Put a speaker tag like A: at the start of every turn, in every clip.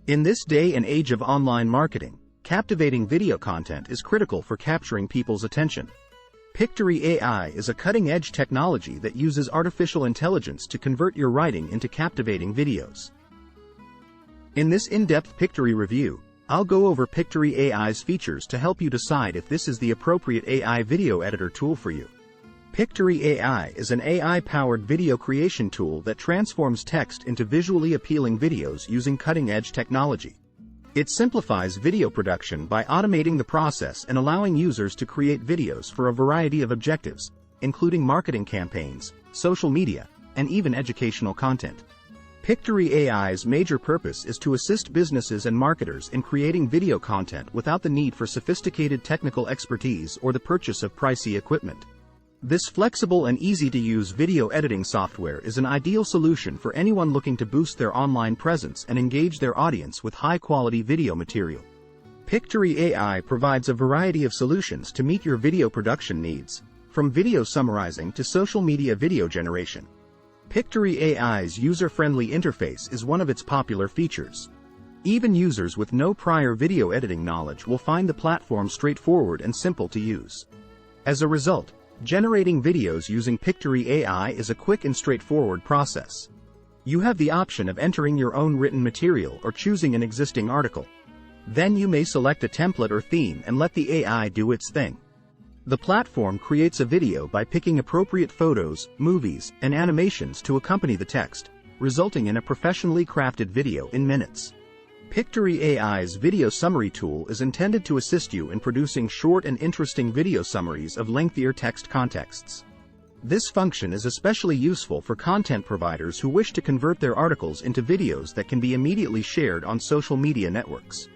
A: In this day and age of online marketing, captivating video content is critical for capturing people's attention. Pictory AI is a cutting-edge technology that uses artificial intelligence to convert your writing into captivating videos. In this in-depth Pictory review, I'll go over Pictory AI's features to help you decide if this is the appropriate AI video editor tool for you. Pictory AI is an AI-powered video creation tool that transforms text into visually appealing videos using cutting-edge technology. It simplifies video production by automating the process and allowing users to create videos for a variety of objectives, including marketing campaigns, social media, and even educational content. Pictory AI's major purpose is to assist businesses and marketers in creating video content without the need for sophisticated technical expertise or the purchase of pricey equipment. This flexible and easy-to-use video editing software is an ideal solution for anyone looking to boost their online presence and engage their audience with high-quality video material. Pictory AI provides a variety of solutions to meet your video production needs, from video summarizing to social media video generation. Pictory AI's user-friendly interface is one of its popular features. Even users with no prior video editing knowledge will find the platform straightforward and simple to use. As a result, generating videos using Pictory AI is a quick and straightforward process. You have the option of entering your own written material or choosing an existing article. Then you may select a template or theme and let the AI do its thing. The platform creates a video by picking appropriate photos, movies, and animations to accompany the text, resulting in a professionally crafted video in minutes. Pictory AI's video summary tool is intended to assist you in producing short and interesting video summaries of lengthier text contexts. This function is especially useful for content providers who wish to convert their articles into videos that can be immediately shared on social media networks.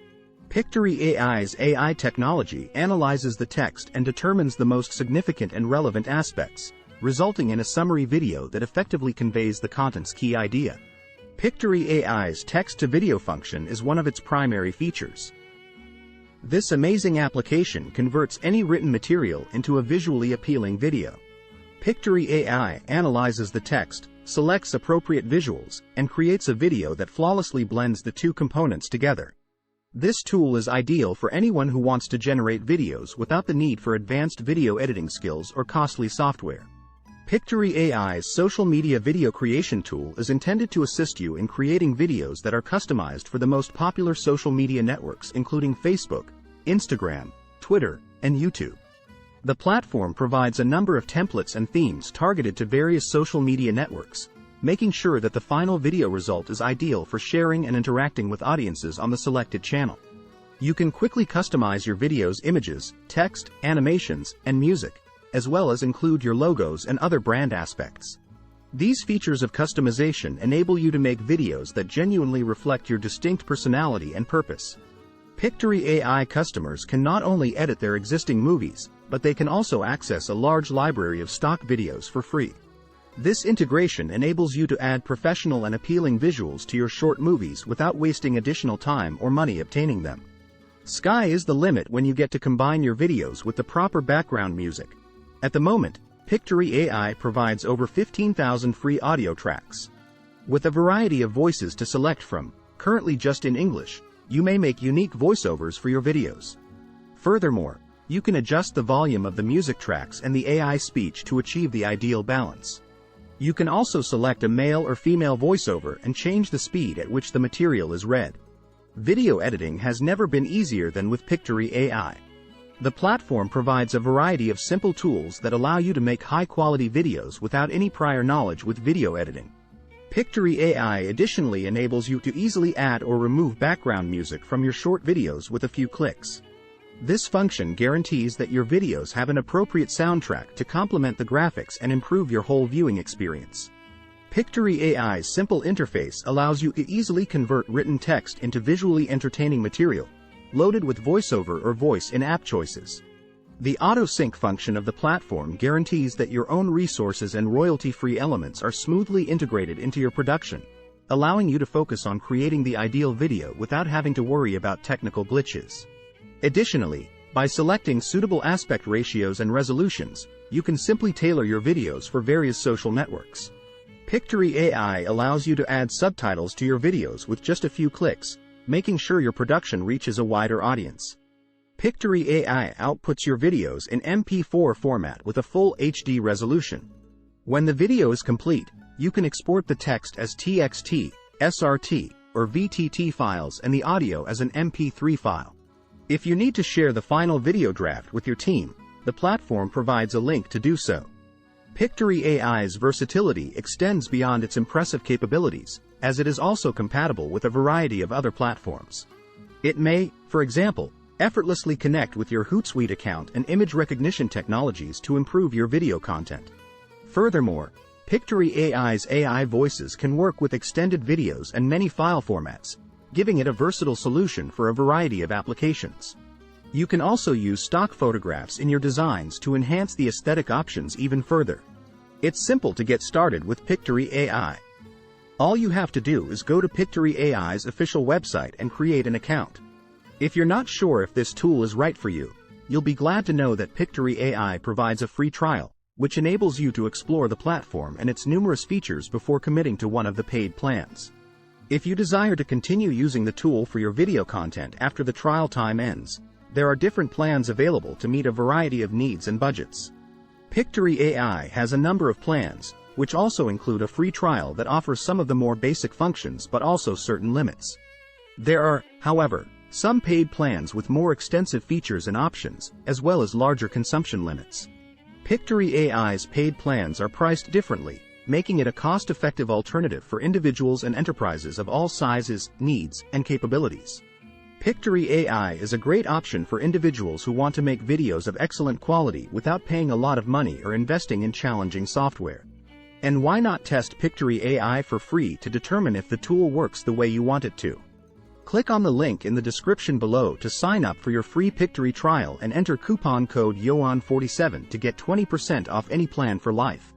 A: Pictory AI's AI technology analyzes the text and determines the most significant and relevant aspects, resulting in a summary video that effectively conveys the content's key idea. Pictory AI's text-to-video function is one of its primary features. This amazing application converts any written material into a visually appealing video. Pictory AI analyzes the text, selects appropriate visuals, and creates a video that flawlessly blends the two components together. This tool is ideal for anyone who wants to generate videos without the need for advanced video editing skills or costly software. Pictory AI's social media video creation tool is intended to assist you in creating videos that are customized for the most popular social media networks including Facebook, Instagram, Twitter, and YouTube. The platform provides a number of templates and themes targeted to various social media networks, making sure that the final video result is ideal for sharing and interacting with audiences on the selected channel. You can quickly customize your video's images, text, animations, and music, as well as include your logos and other brand aspects. These features of customization enable you to make videos that genuinely reflect your distinct personality and purpose. Pictory AI customers can not only edit their existing movies, but they can also access a large library of stock videos for free. This integration enables you to add professional and appealing visuals to your short movies without wasting additional time or money obtaining them. Sky is the limit when you get to combine your videos with the proper background music. At the moment, Pictory AI provides over 15,000 free audio tracks. With a variety of voices to select from, currently just in English, you may make unique voiceovers for your videos. Furthermore, you can adjust the volume of the music tracks and the AI speech to achieve the ideal balance. You can also select a male or female voiceover and change the speed at which the material is read. Video editing has never been easier than with Pictory AI. The platform provides a variety of simple tools that allow you to make high-quality videos without any prior knowledge with video editing. Pictory AI additionally enables you to easily add or remove background music from your short videos with a few clicks. This function guarantees that your videos have an appropriate soundtrack to complement the graphics and improve your whole viewing experience. Pictory AI's simple interface allows you to easily convert written text into visually entertaining material, loaded with voiceover or voice in-app choices. The auto-sync function of the platform guarantees that your own resources and royalty-free elements are smoothly integrated into your production, allowing you to focus on creating the ideal video without having to worry about technical glitches. Additionally, by selecting suitable aspect ratios and resolutions, you can simply tailor your videos for various social networks. Pictory AI allows you to add subtitles to your videos with just a few clicks, making sure your production reaches a wider audience. Pictory AI outputs your videos in MP4 format with a full HD resolution. When the video is complete, you can export the text as TXT, SRT, or VTT files and the audio as an MP3 file. If you need to share the final video draft with your team, the platform provides a link to do so. Pictory AI's versatility extends beyond its impressive capabilities, as it is also compatible with a variety of other platforms. It may, for example, effortlessly connect with your Hootsuite account and image recognition technologies to improve your video content. Furthermore, Pictory AI's AI voices can work with extended videos and many file formats, giving it a versatile solution for a variety of applications. You can also use stock photographs in your designs to enhance the aesthetic options even further. It's simple to get started with Pictory AI. All you have to do is go to Pictory AI's official website and create an account. If you're not sure if this tool is right for you, you'll be glad to know that Pictory AI provides a free trial, which enables you to explore the platform and its numerous features before committing to one of the paid plans. If you desire to continue using the tool for your video content after the trial time ends, there are different plans available to meet a variety of needs and budgets. Pictory AI has a number of plans, which also include a free trial that offers some of the more basic functions but also certain limits. There are, however, some paid plans with more extensive features and options, as well as larger consumption limits. Pictory AI's paid plans are priced differently, making it a cost-effective alternative for individuals and enterprises of all sizes, needs, and capabilities. Pictory AI is a great option for individuals who want to make videos of excellent quality without paying a lot of money or investing in challenging software. And why not test Pictory AI for free to determine if the tool works the way you want it to? Click on the link in the description below to sign up for your free Pictory trial and enter coupon code YOAN47 to get 20% off any plan for life.